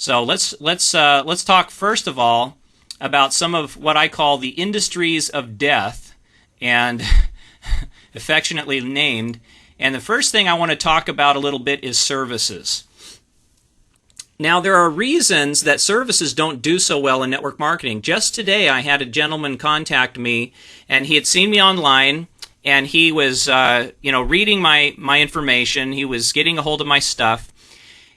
So let's talk first of all about some of what I call the industries of death, and affectionately named. And the first thing I want to talk about a little bit is services. Now, there are reasons that services don't do so well in network marketing. Just today, I had a gentleman contact me, and he had seen me online, and he was, reading my information. He was getting a hold of my stuff,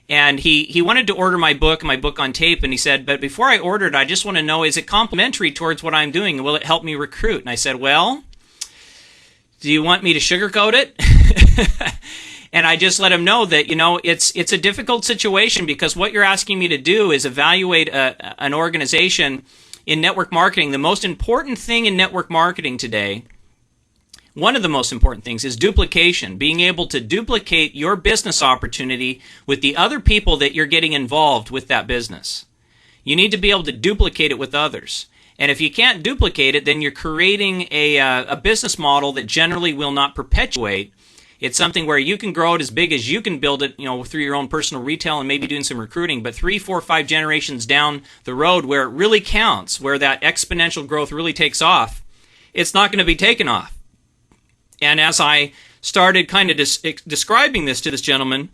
and he wanted to order my book on tape, and he said, but before I order it, I just want to know, is it complimentary towards what I'm doing? Will it help me recruit? And I said, well, do you want me to sugarcoat it? And I just let him know that, it's a difficult situation, because what you're asking me to do is evaluate an organization in network marketing. The most important thing in network marketing today, one of the most important things, is duplication. Being able to duplicate your business opportunity with the other people that you're getting involved with that business. You need to be able to duplicate it with others. And if you can't duplicate it, then you're creating a business model that generally will not perpetuate. It's something where you can grow it as big as you can build it, through your own personal retail and maybe doing some recruiting. But 3, 4, 5 generations down the road, where it really counts, where that exponential growth really takes off, it's not going to be taken off. And as I started kind of describing this to this gentleman,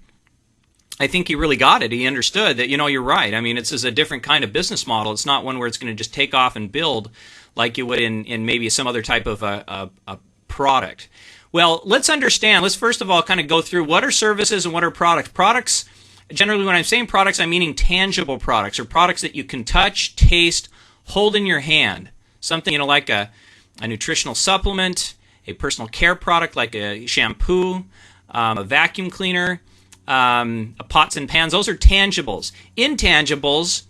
I think he really got it. He understood that, you're right. I mean, it's a different kind of business model. It's not one where it's going to just take off and build like you would in maybe some other type of a product. Well, let's understand. Let's first of all kind of go through what are services and what are products. Products, generally when I'm saying products, I'm meaning tangible products, or products that you can touch, taste, hold in your hand. Something, like a nutritional supplement, a personal care product like a shampoo, a vacuum cleaner, pots and pans. Those are tangibles. Intangibles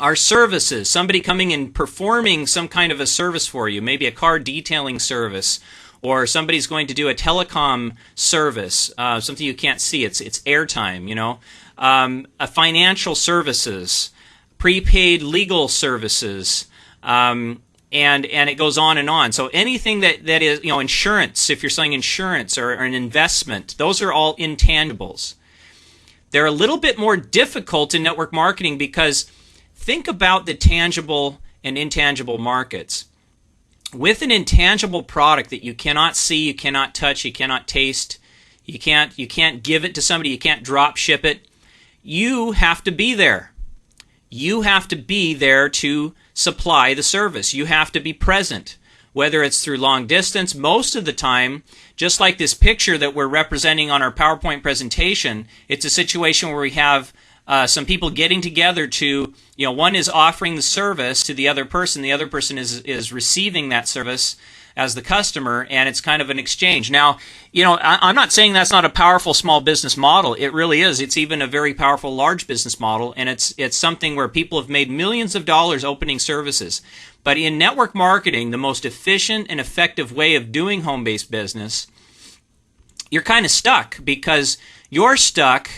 are services. Somebody coming and performing some kind of a service for you, maybe a car detailing service, or somebody's going to do a telecom service, something you can't see. It's airtime, a financial services, prepaid legal services, and it goes on and on. So anything that is, insurance, if you're selling insurance or an investment, those are all intangibles. They're a little bit more difficult in network marketing, because think about the tangible and intangible markets. With an intangible product that you cannot see, you cannot touch, you cannot taste, you can't give it to somebody, you can't drop ship it, you have to be there. You have to be there to supply the service. You have to be present, whether it's through long distance. Most of the time, just like this picture that we're representing on our PowerPoint presentation, it's a situation where we have some people getting together to, one is offering the service to the other person is receiving that service as the customer, and it's kind of an exchange. Now, I'm not saying that's not a powerful small business model. It really is. It's even a very powerful large business model, and it's something where people have made millions of dollars opening services. But in network marketing, the most efficient and effective way of doing home-based business, you're kind of stuck, because you're stuck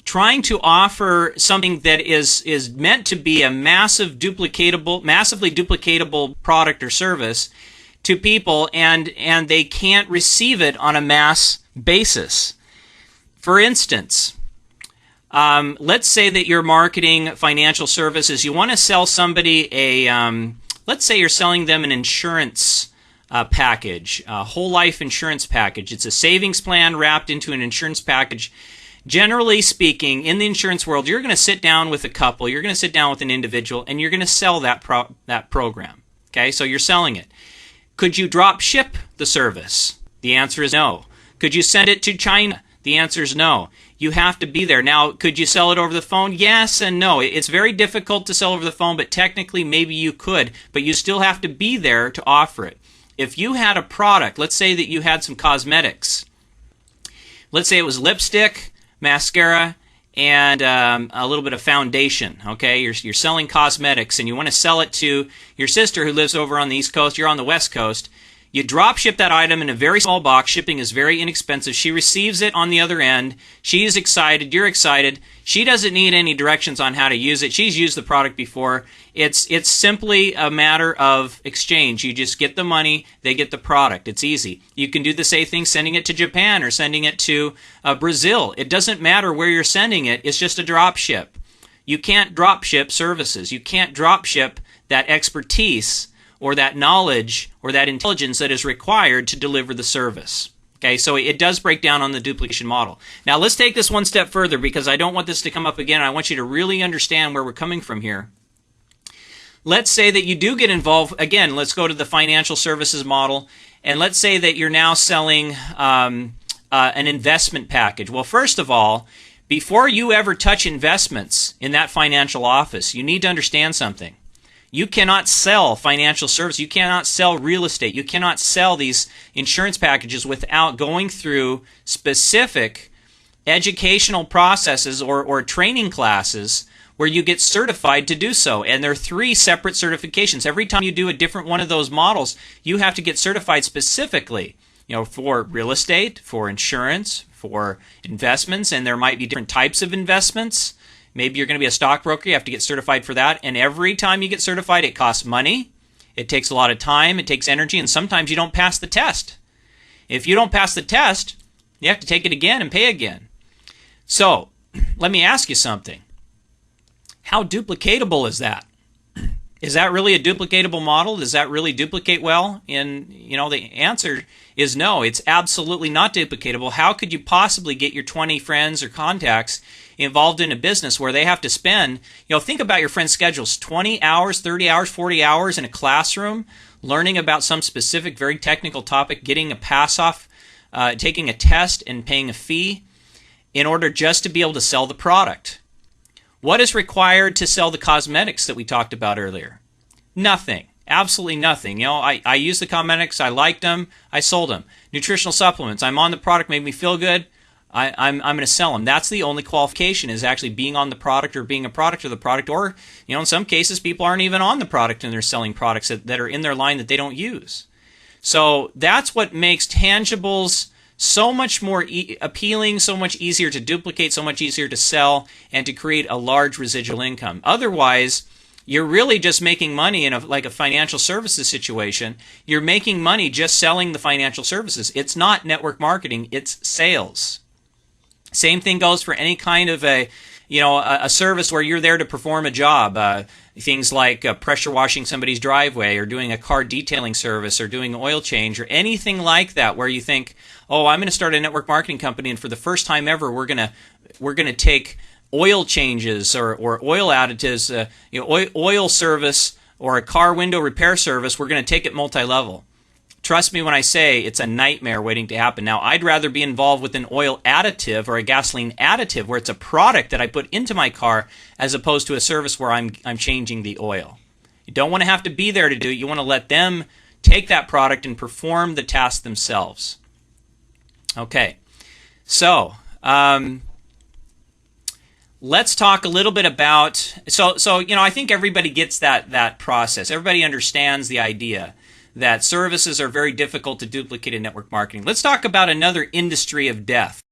trying to offer something that is meant to be a massively duplicatable product or service to people, and they can't receive it on a mass basis. For instance, let's say that you're marketing financial services. You want to sell somebody let's say you're selling them an insurance package, a whole life insurance package. It's a savings plan wrapped into an insurance package. Generally speaking, in the insurance world, you're going to sit down with a couple, you're going to sit down with an individual, and you're going to sell that program. Okay, so you're selling it. Could you drop ship the service? The answer is no. Could you send it to China? The answer is no. You have to be there. Now, could you sell it over the phone? Yes and no. It's very difficult to sell over the phone, but technically maybe you could, but you still have to be there to offer it. If you had a product, let's say that you had some cosmetics. Let's say it was lipstick, mascara, and a little bit of foundation. Okay, you're selling cosmetics, and you want to sell it to your sister who lives over on the East Coast. You're on the West Coast. You drop ship that item in a very small box. Shipping is very inexpensive. She receives it on the other end. She's excited. You're excited. She doesn't need any directions on how to use it. She's used the product before. It's simply a matter of exchange. You just get the money. They get the product. It's easy. You can do the same thing sending it to Japan or sending it to Brazil. It doesn't matter where you're sending it. It's just a drop ship. You can't drop ship services. You can't drop ship that expertise or that knowledge or that intelligence that is required to deliver the service. Okay, so it does break down on the duplication model. Now let's take this one step further, because I don't want this to come up again. I want you to really understand where we're coming from here. Let's say that you do get involved. Again, let's go to the financial services model, and let's say that you're now selling an investment package. Well, first of all, before you ever touch investments in that financial office, you need to understand something. You cannot sell financial service. You cannot sell real estate. You cannot sell these insurance packages without going through specific educational processes or training classes where you get certified to do so. And there are 3 separate certifications. Every time you do a different one of those models, you have to get certified specifically, for real estate, for insurance, for investments, and there might be different types of investments. Maybe you're going to be a stockbroker. You have to get certified for that. And every time you get certified, it costs money. It takes a lot of time. It takes energy. And sometimes you don't pass the test. If you don't pass the test, you have to take it again and pay again. So let me ask you something. How duplicatable is that? Is that really a duplicatable model? Does that really duplicate well? And, the answer is no. It's absolutely not duplicatable. How could you possibly get your 20 friends or contacts involved in a business where they have to spend, think about your friends' schedules, 20 hours, 30 hours, 40 hours in a classroom, learning about some specific, very technical topic, getting a pass-off, taking a test and paying a fee in order just to be able to sell the product. What is required to sell the cosmetics that we talked about earlier? Nothing. Absolutely nothing. I used the cosmetics. I liked them. I sold them. Nutritional supplements. I'm on the product. Made me feel good. I'm going to sell them. That's the only qualification, is actually being on the product or being a product of the product. Or, in some cases, people aren't even on the product and they're selling products that are in their line that they don't use. So that's what makes tangibles so much more appealing, so much easier to duplicate, so much easier to sell, and to create a large residual income. Otherwise, you're really just making money in a financial services situation. You're making money just selling the financial services. It's not network marketing, it's sales. Same thing goes for any kind of a service where you're there to perform a job. Things like pressure washing somebody's driveway, or doing a car detailing service, or doing oil change, or anything like that, where you think, oh, I'm going to start a network marketing company, and for the first time ever, we're going to take oil changes or oil additives, oil service, or a car window repair service. We're going to take it multi-level. Trust me when I say it's a nightmare waiting to happen. Now, I'd rather be involved with an oil additive or a gasoline additive, where it's a product that I put into my car, as opposed to a service where I'm changing the oil. You don't want to have to be there to do it. You want to let them take that product and perform the task themselves. Okay, so let's talk a little bit about, I think everybody gets that process. Everybody understands the idea that services are very difficult to duplicate in network marketing. Let's talk about another industry of death.